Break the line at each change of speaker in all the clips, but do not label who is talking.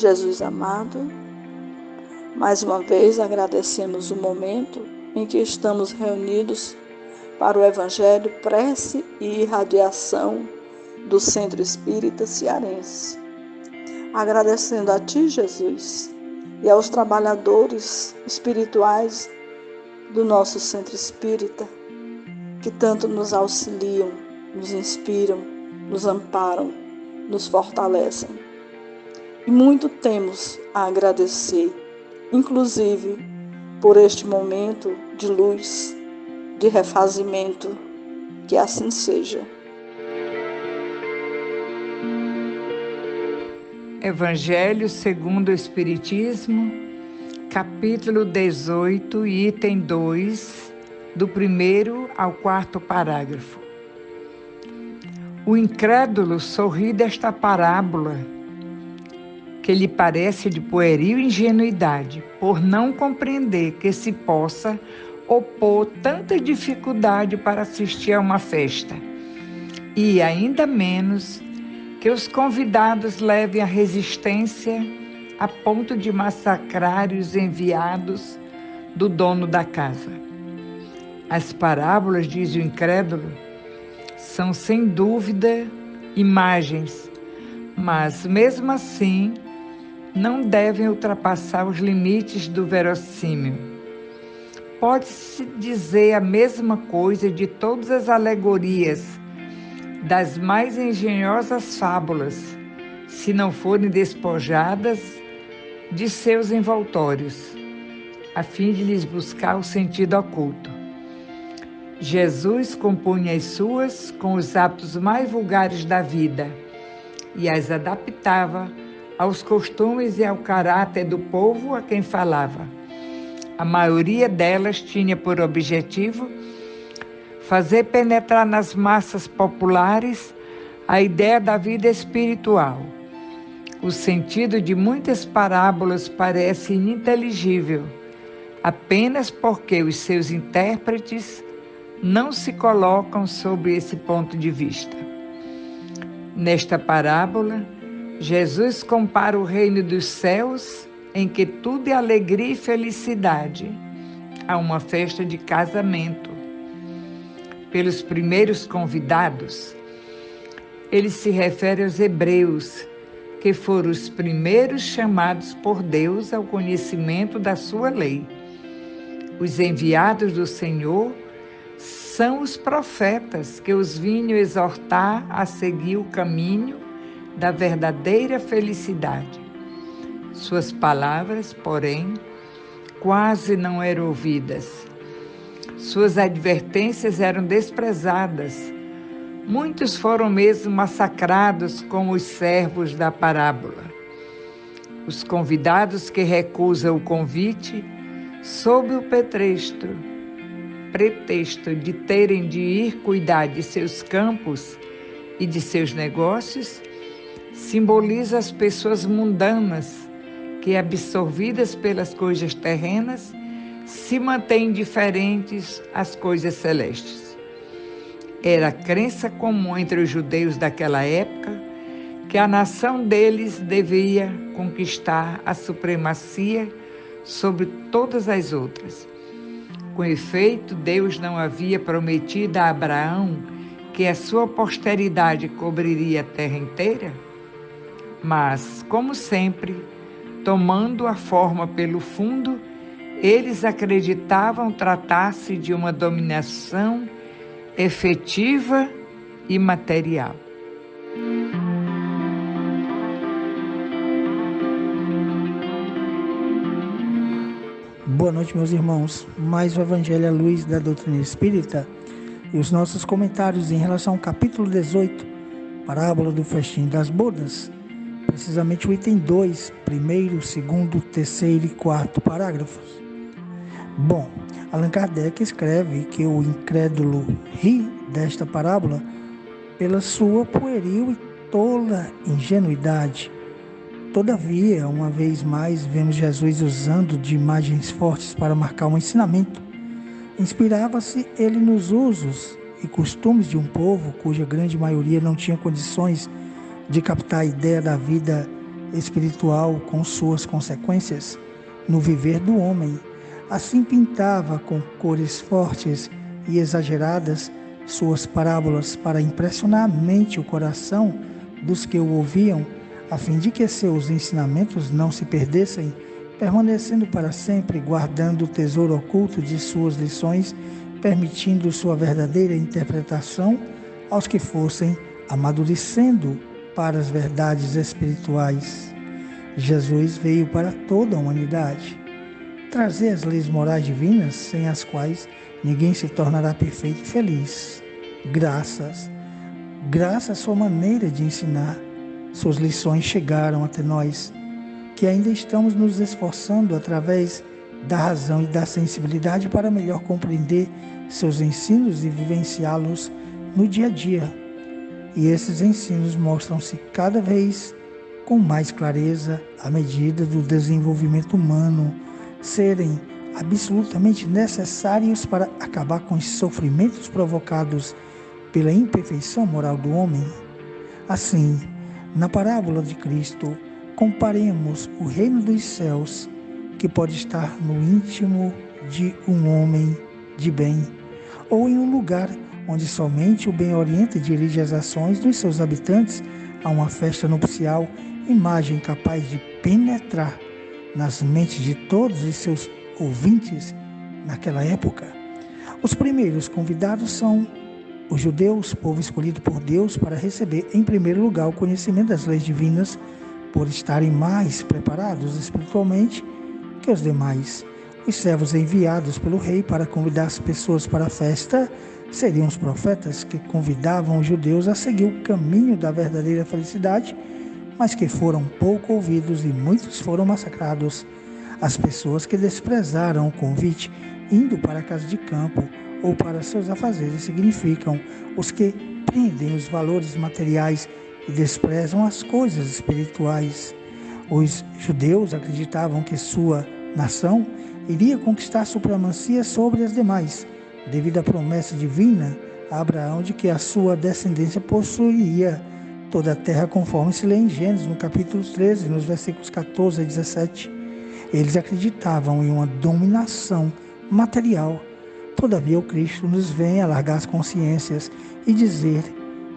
Jesus amado, mais uma vez agradecemos o momento em que estamos reunidos para o Evangelho, prece e irradiação do Centro Espírita Cearense. Agradecendo a Ti, Jesus, e aos trabalhadores espirituais do nosso Centro Espírita, que tanto nos auxiliam, nos inspiram, nos amparam, nos fortalecem. E muito temos a agradecer, inclusive por este momento de luz, de refazimento, que assim seja.
Evangelho segundo o Espiritismo, capítulo 18, item 2, do 1º ao 4º parágrafo. O incrédulo sorri desta parábola, que lhe parece de pueril ingenuidade, por não compreender que se possa opor tanta dificuldade para assistir a uma festa, e ainda menos que os convidados levem a resistência a ponto de massacrar os enviados do dono da casa. As parábolas, diz o incrédulo, são sem dúvida imagens, mas mesmo assim não devem ultrapassar os limites do verossímil. Pode-se dizer a mesma coisa de todas as alegorias, das mais engenhosas fábulas, se não forem despojadas de seus envoltórios, a fim de lhes buscar o sentido oculto. Jesus compunha as suas com os hábitos mais vulgares da vida e as adaptava aos costumes e ao caráter do povo a quem falava. A maioria delas tinha por objetivo fazer penetrar nas massas populares a ideia da vida espiritual. O sentido de muitas parábolas parece ininteligível, apenas porque os seus intérpretes não se colocam sob esse ponto de vista. Nesta parábola, Jesus compara o reino dos céus, em que tudo é alegria e felicidade, a uma festa de casamento. Pelos primeiros convidados, ele se refere aos hebreus, que foram os primeiros chamados por Deus ao conhecimento da sua lei. Os enviados do Senhor são os profetas que os vinham exortar a seguir o caminho da verdadeira felicidade. Suas palavras, porém, quase não eram ouvidas. Suas advertências eram desprezadas. Muitos foram mesmo massacrados como os servos da parábola. Os convidados que recusam o convite, sob o pretexto de terem de ir cuidar de seus campos e de seus negócios, simboliza as pessoas mundanas que, absorvidas pelas coisas terrenas, se mantêm indiferentes às coisas celestes. Era a crença comum entre os judeus daquela época que a nação deles devia conquistar a supremacia sobre todas as outras. Com efeito, Deus não havia prometido a Abraão que a sua posteridade cobriria a terra inteira? Mas, como sempre, tomando a forma pelo fundo, eles acreditavam tratar-se de uma dominação efetiva e material.
Boa noite, meus irmãos. Mais o Evangelho à luz da doutrina espírita e os nossos comentários em relação ao capítulo 18, parábola do festim das bodas, precisamente o item 2, 1º, 2º, 3º e 4º parágrafos. Bom, Allan Kardec escreve que o incrédulo ri desta parábola pela sua pueril e tola ingenuidade. Todavia, uma vez mais, vemos Jesus usando de imagens fortes para marcar um ensinamento. Inspirava-se ele nos usos e costumes de um povo cuja grande maioria não tinha condições de captar a ideia da vida espiritual com suas consequências no viver do homem. Assim pintava com cores fortes e exageradas suas parábolas para impressionar a mente e o coração dos que o ouviam, a fim de que seus ensinamentos não se perdessem, permanecendo para sempre, guardando o tesouro oculto de suas lições, permitindo sua verdadeira interpretação aos que fossem amadurecendo para as verdades espirituais. Jesus veio para toda a humanidade, trazer as leis morais divinas, sem as quais ninguém se tornará perfeito e feliz. Graças à sua maneira de ensinar, suas lições chegaram até nós, que ainda estamos nos esforçando através da razão e da sensibilidade para melhor compreender seus ensinos e vivenciá-los no dia a dia. E esses ensinos mostram-se cada vez com mais clareza à medida do desenvolvimento humano serem absolutamente necessários para acabar com os sofrimentos provocados pela imperfeição moral do homem. Assim, na parábola de Cristo, comparemos o reino dos céus, que pode estar no íntimo de um homem de bem, ou em um lugar onde somente o bem orienta e dirige as ações dos seus habitantes, a uma festa nupcial, imagem capaz de penetrar nas mentes de todos os seus ouvintes naquela época. Os primeiros convidados são os judeus, povo escolhido por Deus para receber em primeiro lugar o conhecimento das leis divinas, por estarem mais preparados espiritualmente que os demais. Os servos enviados pelo rei para convidar as pessoas para a festa seriam os profetas que convidavam os judeus a seguir o caminho da verdadeira felicidade, mas que foram pouco ouvidos e muitos foram massacrados. As pessoas que desprezaram o convite, indo para a casa de campo ou para seus afazeres, significam os que prendem os valores materiais e desprezam as coisas espirituais. Os judeus acreditavam que sua nação iria conquistar supremacia sobre as demais, devido à promessa divina a Abraão de que a sua descendência possuiria toda a terra, conforme se lê em Gênesis, no capítulo 13, nos versículos 14 a 17. Eles acreditavam em uma dominação material. Todavia, o Cristo nos vem alargar as consciências e dizer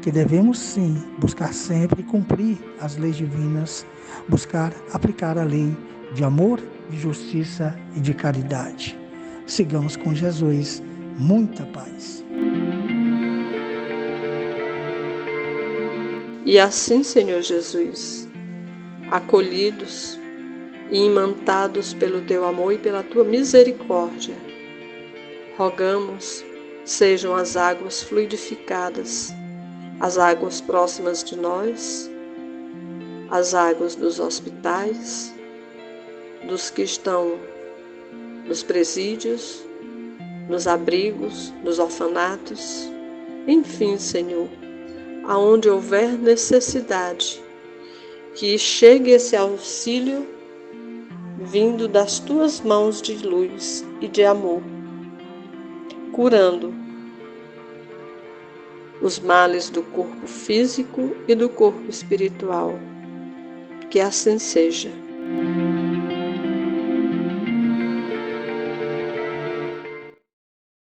que devemos sim buscar sempre cumprir as leis divinas, buscar aplicar a lei de amor, de justiça e de caridade. Sigamos com Jesus. Muita paz.
E assim, Senhor Jesus, acolhidos e imantados pelo Teu amor e pela Tua misericórdia, rogamos sejam as águas fluidificadas, as águas próximas de nós, as águas dos hospitais, dos que estão nos presídios, nos abrigos, nos orfanatos, enfim, Senhor, aonde houver necessidade, que chegue esse auxílio vindo das Tuas mãos de luz e de amor, curando os males do corpo físico e do corpo espiritual. Que assim seja.